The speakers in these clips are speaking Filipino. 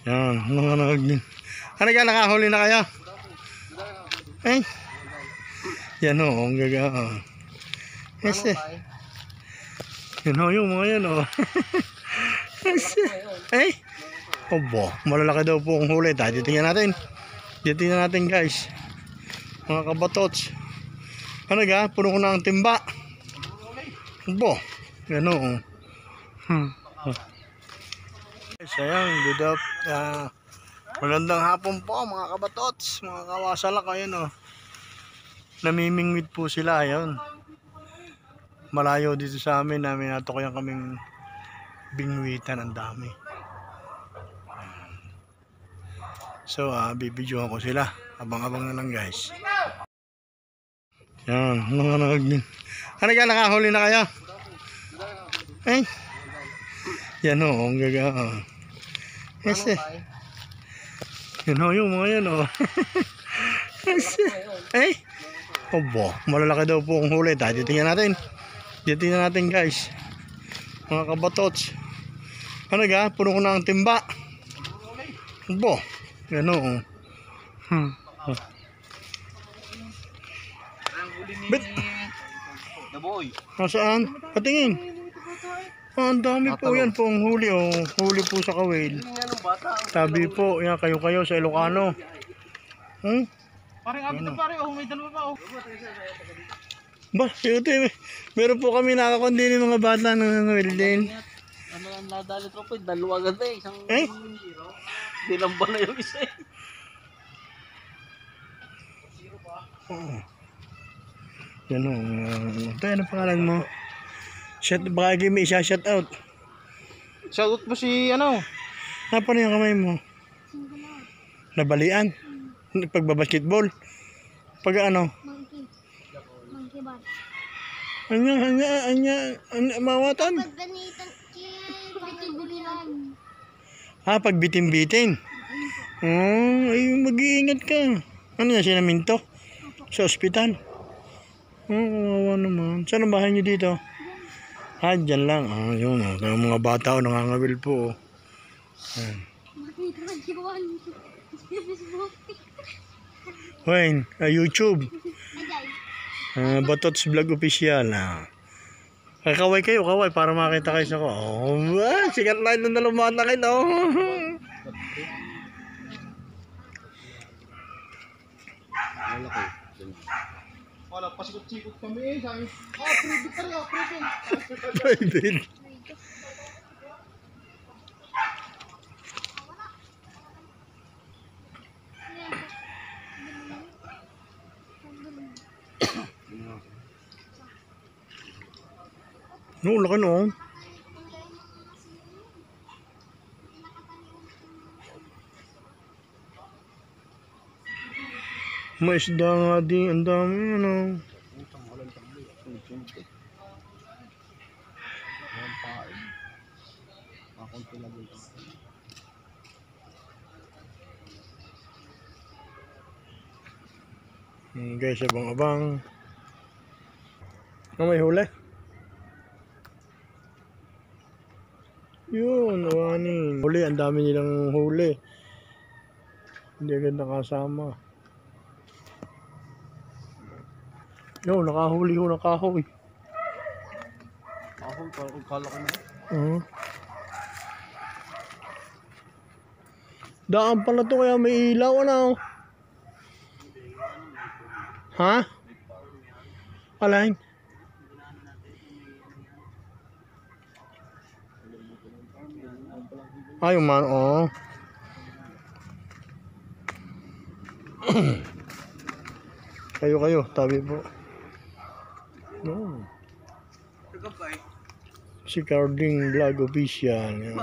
Yan, mga nagnin. Ano ka, nakahuli na kayo? Eh? Yan o, ang gaga. Yes, eh. Yan o, yung mga yan o. Eh? Obo, malalaki daw po ang huli. Titingnan natin. Titingnan natin guys. Mga kabatots. Ano ka, puno ko na ang timba. Obo, yan o. Guys, ayan, good up. Magandang hapon po mga kabatots, mga kawasalak. Ayan o, namimingwit po sila. Ayan, malayo dito sa amin, natukoyan kaming bingwitan, ang dami. So bibidyohan ko sila, abang-abang na lang guys. Yan, mga nagnin. Ano ka, nakahuli na kayo? Eh? Yan o, ang gaga. Yes, eh. Yan o, yung mga yan o. Yes, eh. Obo, malalaki daw po ang huli. Titingnan natin. Titingnan natin guys. Mga kabatots. Ano ka, puno ko na ang timba. Obo, yan o. Bit. Nasaan? Patingin. Ang dami po yan po ang huli o. Huli po sa kawil. Sabi po, yan kayo sa Ilocano. Parang abit na pare, may dalawa pa oh. Ba, ito meron po kami nakakondini mga bata ng welding. Ano ang nadali tropo, dalawa ganda eh. Isang eh? Dilamba na yung isa eh. Yan o. Ito, ano pangalan mo? Baka may isa-shout out. Shoutout mo si ano? Paano yung kamay mo? Nabalian? Pagbabasketball? Pag ano? Monkey bar. Anya, mawatan? Pag bitin-bitin. Ay, mag-iingat ka. Ano yan, sinaminto? Sa ospital? Kawawa naman. Saan ang bahay nyo dito? Dyan lang. Yun. Yung mga bata nangangawil po. Wayne, YouTube. Batots Vlog Official. Kaway kayo, kaway para makita kayo sa ko. Sikat na na lumatakin. Wala, pasikot-sikot kami eh. Sabi, private tayo, private. Private. No, laki no. May isda nga din, ang dami ano. Guys, abang-abang. May huli. Yun, awanin. Huli, ang dami nilang huli. Hindi agad nakasama. Yo, nakahuli ho, nakahoy. Ako, kala ko na. Daan pala to kaya may ilaw ano. Ha? Alain? Yung man, kayo, tabi po. No. Si Carding Vlog Official.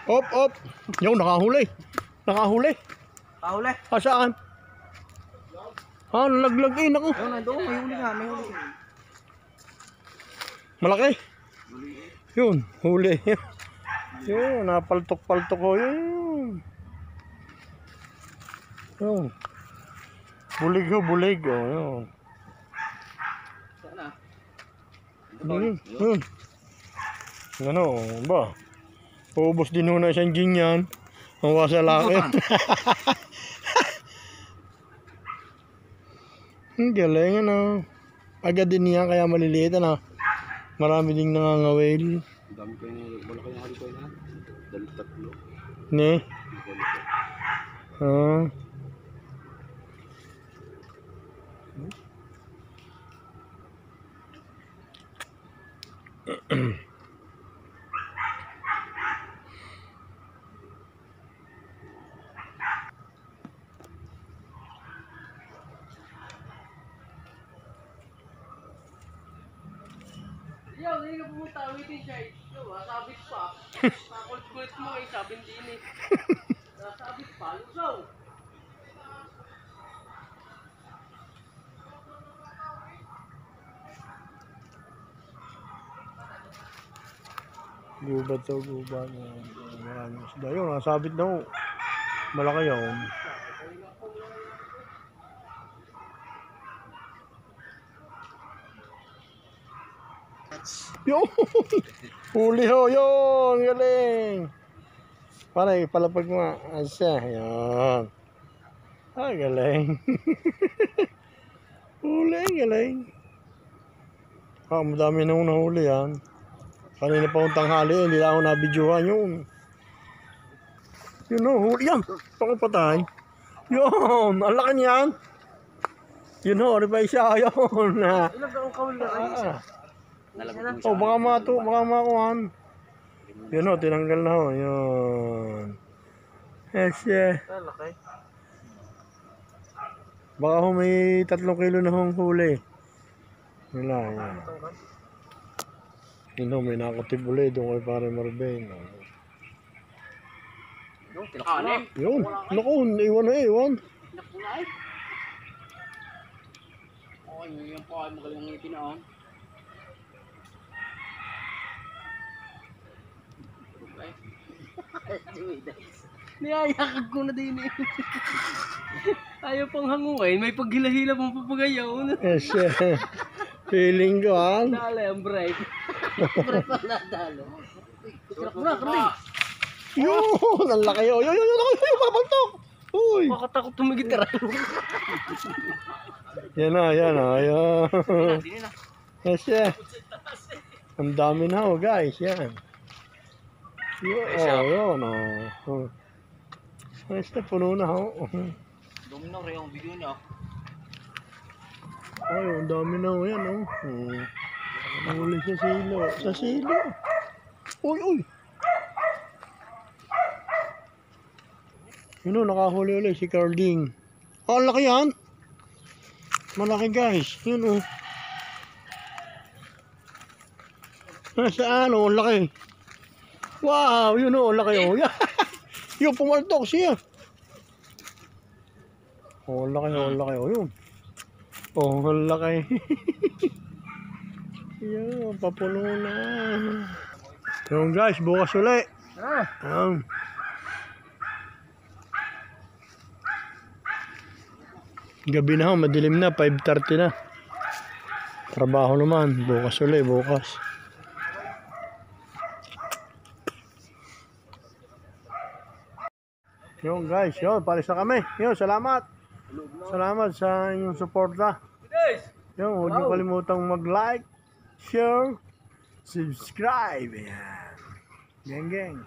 Op. Yung nakahuli. Kahuli? Saan? Nalaglag eh, naku. Yun, nandun, may huli nga, may huli. Malaki. Yun, huli. Yun, napaltok-paltok ko yun. Yun. Bulig. Yun. Sana? Ano ba? Paubos din ho na isang gin yan. Ang wasa lakit. Ang galing ano. Agad din niya kaya maliliit ano. Marami ding nangangawil. Ang dami kayo malaki yung halikoy na. Dali tatlo. Ne? Ah. Yo, hindi ka pumunta. Awitin siya eh. Yo, sabit pa. Nakulit-kulit mo eh. Sabit din eh. Sabit pa. Lusaw. Gubat to, gubat. Maraming isda. Yun, nasabit na ho. Malaki yun. Yun! Huli ho, yun! Galing! Paray, palapag mo. Asya, yun. Ah, galing. Huli, galing. Ah, madami na ho nahuli yan. Kanina pa akong tanghali, hindi lang ako nabidyohan yun. Yun o, huli yan. Pakapatay. Yun, ang laki niyan. Yun o, ripay siya. Yun. Ilang taong kawal na kayo? Oh, baka makuhan. Yun o, tinanggal na ho. Yun. Yes, yeah. Laki. Baka ho may 3 kilo na hong huli. Wala, yan. Yun o, may nakatip ulit doon kay pare Marben. Anim. Yun, naku, iwan na iwan. Nakulay. Okay, yung po ay magaling ang ngipin na oh. Niyayakag ko na din eh. Ayaw pang hanguin, may paghila-hila pang papagayaw. Yes, yeah. Feeling ko, ha? Dali, ang bright. Bright pa na, dalo. Kutsirak mo na, kambing. Yun! Ang laki yun! Yun! Pabaltok! Uy! Bakit ako tumigit ka rin? Yan na, yan na. Yan. Hindi na. Yes, yeah. Ang dami na ho, guys. Yan. Yun, yun, oh. Yes, na, puno na ho. Domino rin yung video niya. Ay, ang dami na ho yan, oh. Huli sa silo. Sa silo. Uy, uy! Yun o, nakahuli ulit si Carling. Oh, ang laki yan. Malaki guys. Yun o. Nasaan o, ang laki. Wow, yun o, ang laki o. Yung pumaltok siya. Oh, ang laki o, ang laki o. Yun. Oh, ang laki. Yun, papuno na. Yun guys, bukas ulit. Gabi na ho, madilim na, 5:30 na. Trabaho naman, bukas ulit, bukas. Yun guys, yun, palis na kami. Yun, salamat. Salamat sa inyong suporta. Yun, huwag niyo kalimutang mag-like, share, subscribe. Yan. Geng, geng.